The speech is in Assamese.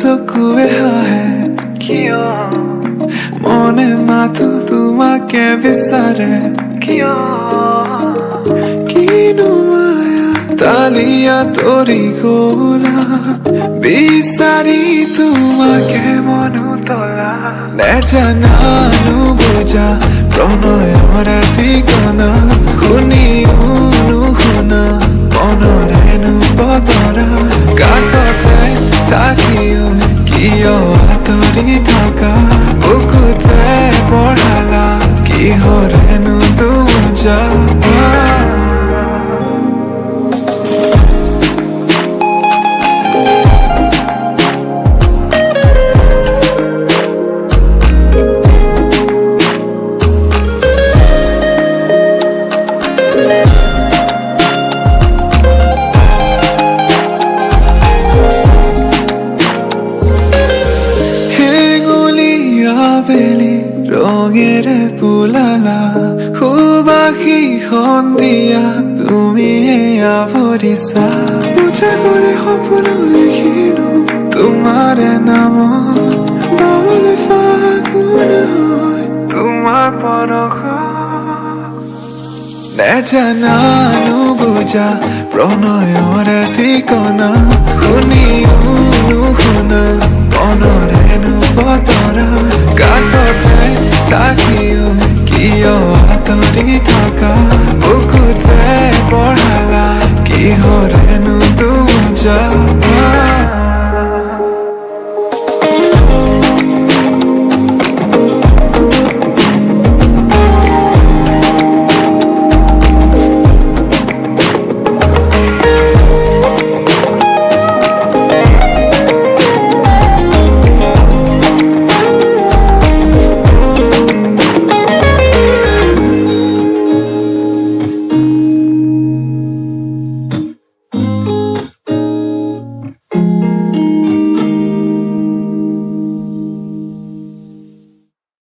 চকুৱে হাহে কিয় মনে মাথো তোমাকে বিচাৰে কিয় কিনো মায়া তালিয়া তৰি গলা বিচাৰি তোমাকে মনো তলা নেজানো বুজা প্ৰণয়ৰ ঠিকনা শুনিও নুশুনা মনৰেনো বতৰা কাষতে থাকিও কিয় আঁতৰি থকা বুকুতে পঢ়ালা কিহৰেনো দুজা বেলি ৰঙেৰে ফুলালা সুবাসী সন্ধিয়া তুমি আৱৰিছা পূজা কৰি সপোন দেখিলো তোমাৰে নাম বাউলে ফাগুন হয় তোমাৰ পৰশ নেজানো বুজা প্ৰণয়ৰ ঠিকনা শুনিও নুশুনা